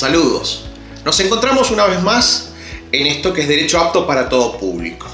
Saludos. Nos encontramos una vez más en esto que es Derecho Apto para todo público,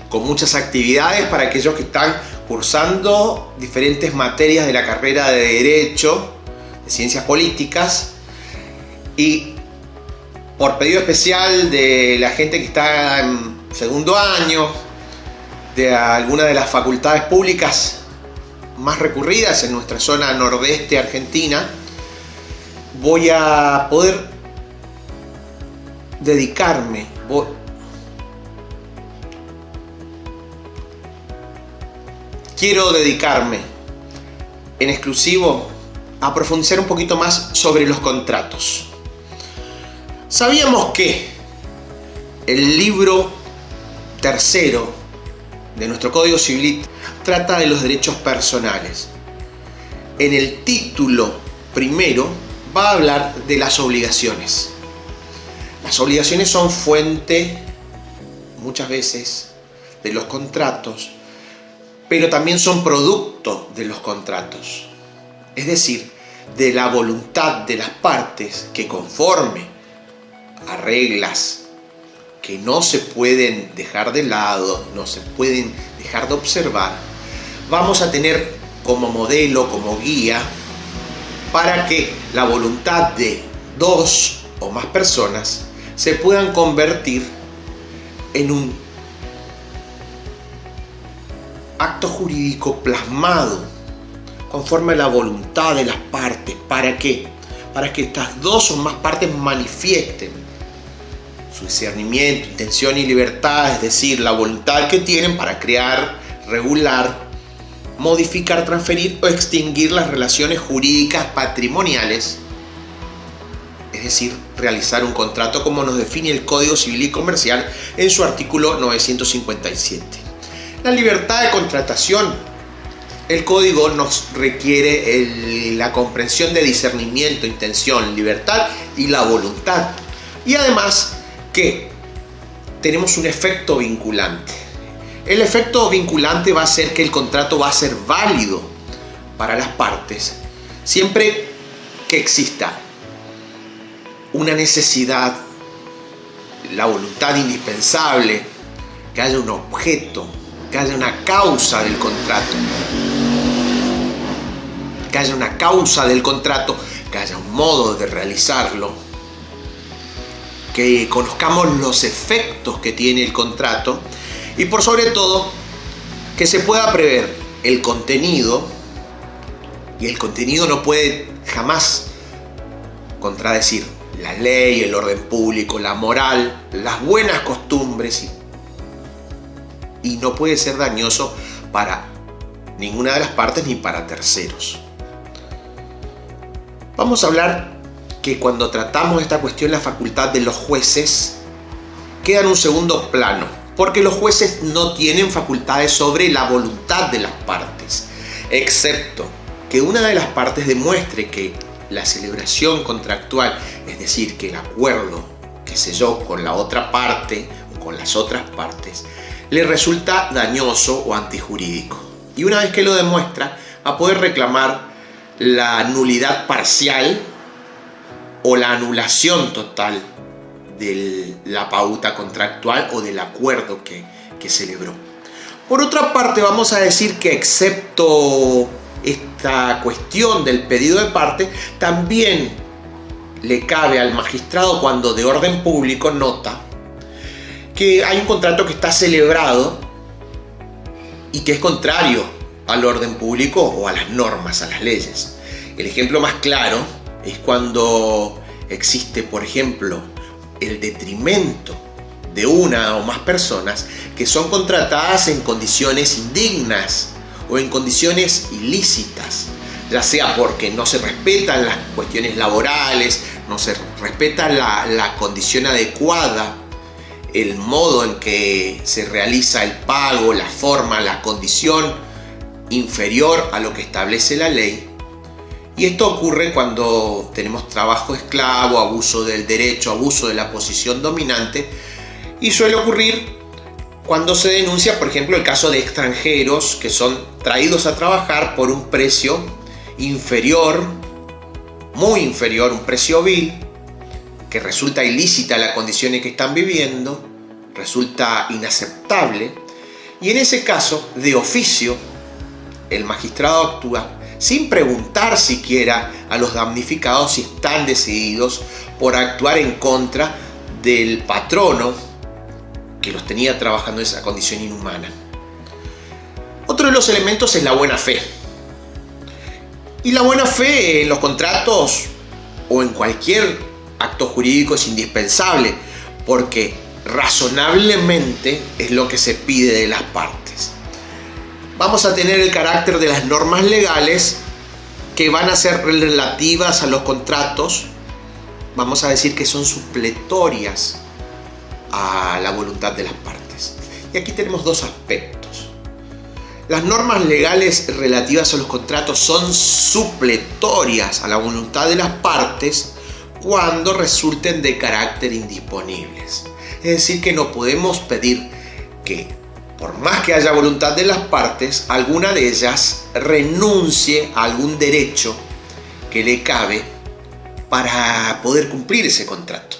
con muchas actividades para aquellos que están cursando diferentes materias de la carrera de Derecho, de Ciencias Políticas, y por pedido especial de la gente que está en segundo año, de alguna de las facultades públicas más recurridas en nuestra zona nordeste argentina, voy a poder dedicarme, quiero dedicarme en exclusivo a profundizar un poquito más sobre los contratos. Sabíamos que el libro tercero de nuestro Código Civil trata de los derechos personales. En el título primero va a hablar de las obligaciones. Las obligaciones son fuente, muchas veces, de los contratos, pero también son producto de los contratos. Es decir, de la voluntad de las partes que, conforme a reglas que no se pueden dejar de lado, no se pueden dejar de observar, vamos a tener como modelo, como guía, para que la voluntad de dos o más personas se puedan convertir en un acto jurídico plasmado conforme a la voluntad de las partes. ¿Para qué? Para que estas dos o más partes manifiesten su discernimiento, intención y libertad, es decir, la voluntad que tienen para crear, regular, modificar, transferir o extinguir las relaciones jurídicas patrimoniales, es decir, realizar un contrato como nos define el Código Civil y Comercial en su artículo 957. La libertad de contratación. El Código nos requiere la comprensión de discernimiento, intención, libertad y la voluntad. Y además que tenemos un efecto vinculante. El efecto vinculante va a ser que el contrato va a ser válido para las partes siempre que exista una necesidad, la voluntad indispensable, que haya un objeto, que haya una causa del contrato, que haya una causa del contrato, que haya un modo de realizarlo, que conozcamos los efectos que tiene el contrato y por sobre todo que se pueda prever el contenido, y el contenido no puede jamás contradecir la ley, el orden público, la moral, las buenas costumbres y no puede ser dañoso para ninguna de las partes ni para terceros. Vamos a hablar que cuando tratamos esta cuestión, la facultad de los jueces queda en un segundo plano, porque los jueces no tienen facultades sobre la voluntad de las partes, excepto que una de las partes demuestre que la celebración contractual, es decir, que el acuerdo que selló con la otra parte o con las otras partes, le resulta dañoso o antijurídico. Y una vez que lo demuestra, va a poder reclamar la nulidad parcial o la anulación total de la pauta contractual o del acuerdo que celebró. Por otra parte, vamos a decir que excepto esta cuestión del pedido de parte, también le cabe al magistrado, cuando de orden público nota que hay un contrato que está celebrado y que es contrario al orden público o a las normas, a las leyes. El ejemplo más claro es cuando existe, por ejemplo, el detrimento de una o más personas que son contratadas en condiciones indignas o en condiciones ilícitas, ya sea porque no se respetan las cuestiones laborales, no se respeta la condición adecuada, el modo en que se realiza el pago, la forma, la condición inferior a lo que establece la ley. Y esto ocurre cuando tenemos trabajo esclavo, abuso del derecho, abuso de la posición dominante, y suele ocurrir cuando se denuncia, por ejemplo, el caso de extranjeros que son traídos a trabajar por un precio inferior, muy inferior, un precio vil, que resulta ilícita la condición en que están viviendo, resulta inaceptable, y en ese caso, de oficio, el magistrado actúa sin preguntar siquiera a los damnificados si están decididos por actuar en contra del patrono que los tenía trabajando en esa condición inhumana. Otro de los elementos es la buena fe. Y la buena fe en los contratos o en cualquier acto jurídico es indispensable, porque razonablemente es lo que se pide de las partes. Vamos a tener el carácter de las normas legales que van a ser relativas a los contratos. Vamos a decir que son supletorias a la voluntad de las partes. Y aquí tenemos dos aspectos. Las normas legales relativas a los contratos son supletorias a la voluntad de las partes cuando resulten de carácter indisponibles. Es decir, que no podemos pedir que, por más que haya voluntad de las partes, alguna de ellas renuncie a algún derecho que le cabe para poder cumplir ese contrato.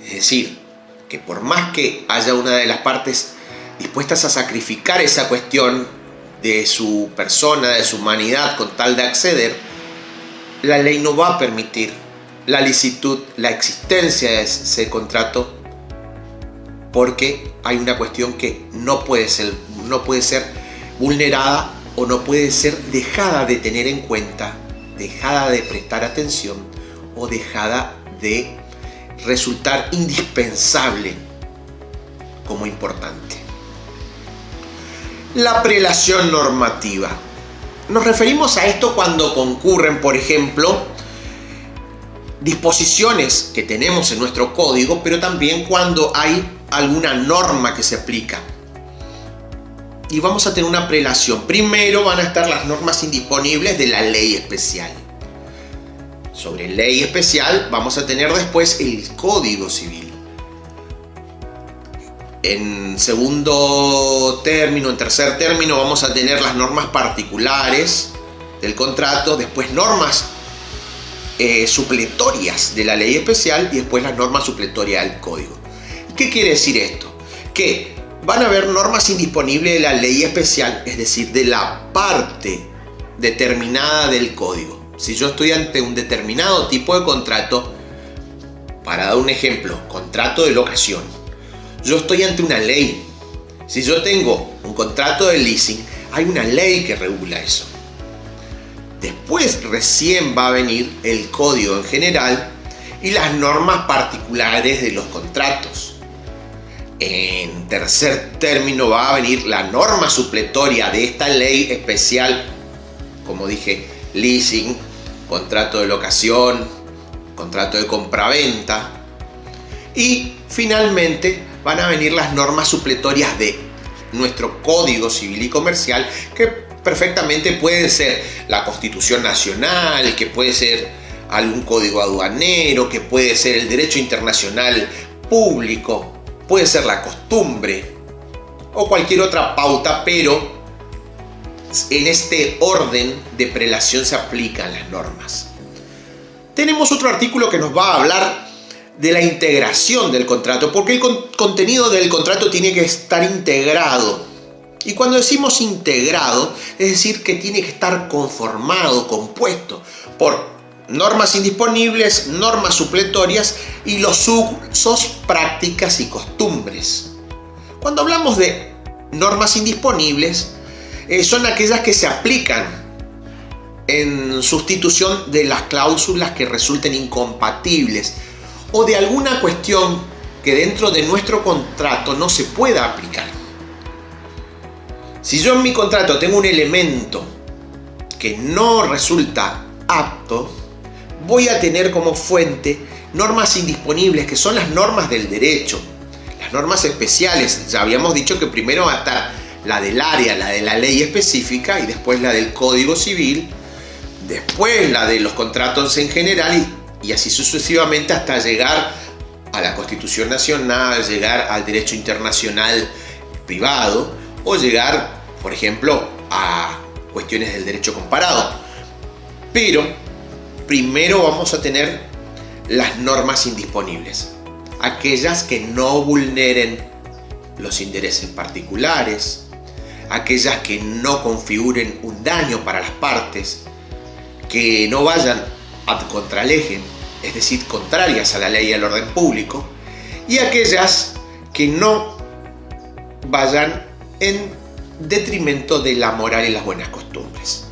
Es decir, que por más que haya una de las partes dispuestas a sacrificar esa cuestión de su persona, de su humanidad, con tal de acceder, la ley no va a permitir la licitud, la existencia de ese contrato, porque hay una cuestión que no puede ser vulnerada o no puede ser dejada de tener en cuenta, dejada de prestar atención o dejada de resultar indispensable como importante. La prelación normativa. Nos referimos a esto cuando concurren, por ejemplo, disposiciones que tenemos en nuestro código, pero también cuando hay alguna norma que se aplica. Y vamos a tener una prelación. Primero van a estar las normas indisponibles de la ley especial. Sobre ley especial vamos a tener después el Código Civil. En segundo término, en tercer término, vamos a tener las normas particulares del contrato, después normas supletorias de la ley especial y después las normas supletorias del código. ¿Qué quiere decir esto? Que van a haber normas indisponibles de la ley especial, es decir, de la parte determinada del código. Si yo estoy ante un determinado tipo de contrato, para dar un ejemplo, contrato de locación, yo estoy ante una ley. Si yo tengo un contrato de leasing, hay una ley que regula eso. Después recién va a venir el código en general y las normas particulares de los contratos. En tercer término va a venir la norma supletoria de esta ley especial, como dije, leasing, contrato de locación, contrato de compraventa. Y finalmente van a venir las normas supletorias de nuestro Código Civil y Comercial, que perfectamente pueden ser la Constitución Nacional, que puede ser algún código aduanero, que puede ser el derecho internacional público, puede ser la costumbre o cualquier otra pauta, pero en este orden de prelación se aplican las normas. Tenemos otro artículo que nos va a hablar de la integración del contrato, porque el contenido del contrato tiene que estar integrado. Y cuando decimos integrado, es decir que tiene que estar conformado, compuesto por normas indisponibles, normas supletorias y los usos, prácticas y costumbres. Cuando hablamos de normas indisponibles, son aquellas que se aplican en sustitución de las cláusulas que resulten incompatibles o de alguna cuestión que dentro de nuestro contrato no se pueda aplicar. Si yo en mi contrato tengo un elemento que no resulta apto, voy a tener como fuente normas indisponibles, que son las normas del derecho, las normas especiales. Ya habíamos dicho que primero va a estar la del área, la de la ley específica, y después la del Código Civil, después la de los contratos en general, y así sucesivamente hasta llegar a la Constitución Nacional, llegar al derecho internacional privado o llegar, por ejemplo, a cuestiones del derecho comparado. Pero primero vamos a tener las normas indisponibles, aquellas que no vulneren los intereses particulares, aquellas que no configuren un daño para las partes, que no vayan ad contralegem, es decir, contrarias a la ley y al orden público, y aquellas que no vayan en detrimento de la moral y las buenas costumbres.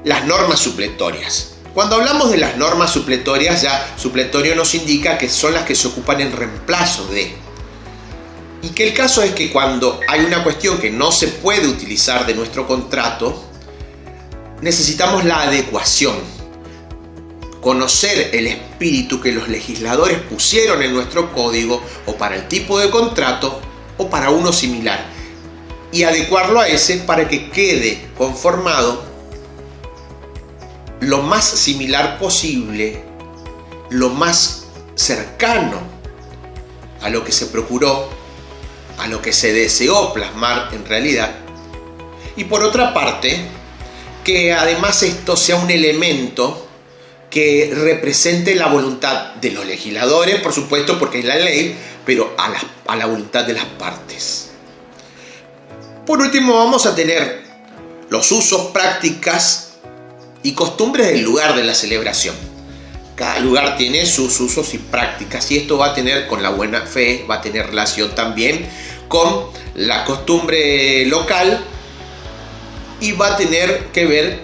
Las normas supletorias. Cuando hablamos de las normas supletorias, ya supletorio nos indica que son las que se ocupan en reemplazo de. Y que el caso es que cuando hay una cuestión que no se puede utilizar de nuestro contrato, necesitamos la adecuación. Conocer el espíritu que los legisladores pusieron en nuestro código o para el tipo de contrato o para uno similar y adecuarlo a ese para que quede conformado lo más similar posible, lo más cercano a lo que se procuró, a lo que se deseó plasmar en realidad. Y por otra parte, que además esto sea un elemento que represente la voluntad de los legisladores, por supuesto, porque es la ley, pero a la voluntad de las partes. Por último, vamos a tener los usos, prácticas y costumbres del lugar de la celebración. Cada lugar tiene sus usos y prácticas, y esto va a tener con la buena fe, va a tener relación también con la costumbre local y va a tener que ver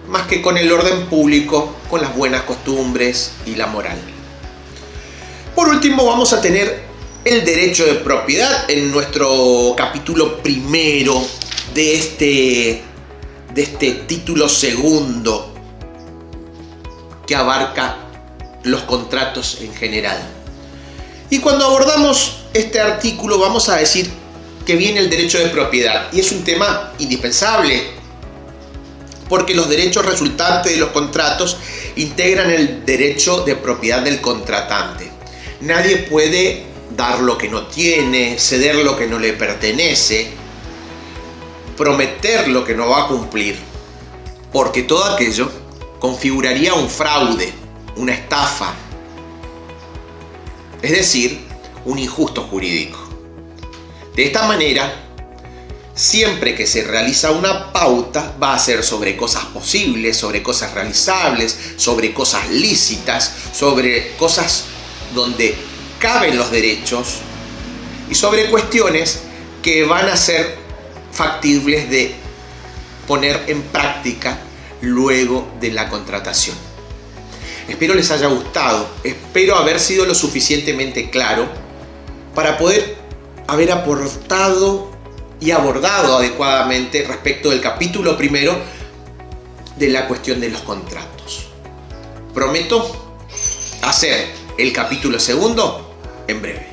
más que con el orden público, con las buenas costumbres y la moral. Por último, vamos a tener el derecho de propiedad en nuestro capítulo primero de este título segundo que abarca los contratos en general. Y cuando abordamos este artículo vamos a decir que viene el derecho de propiedad, y es un tema indispensable porque los derechos resultantes de los contratos integran el derecho de propiedad del contratante. Nadie puede dar lo que no tiene, ceder lo que no le pertenece, prometer lo que no va a cumplir, porque todo aquello configuraría un fraude, una estafa, es decir, un injusto jurídico. De esta manera, siempre que se realiza una pauta, va a ser sobre cosas posibles, sobre cosas realizables, sobre cosas lícitas, sobre cosas donde caben los derechos y sobre cuestiones que van a ser factibles de poner en práctica luego de la contratación. Espero les haya gustado, espero haber sido lo suficientemente claro para poder haber aportado y abordado adecuadamente respecto del capítulo primero de la cuestión de los contratos. Prometo hacer el capítulo segundo en breve.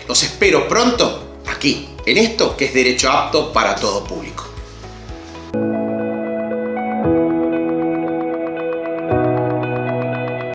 Los espero pronto aquí, en esto que es derecho apto para todo público.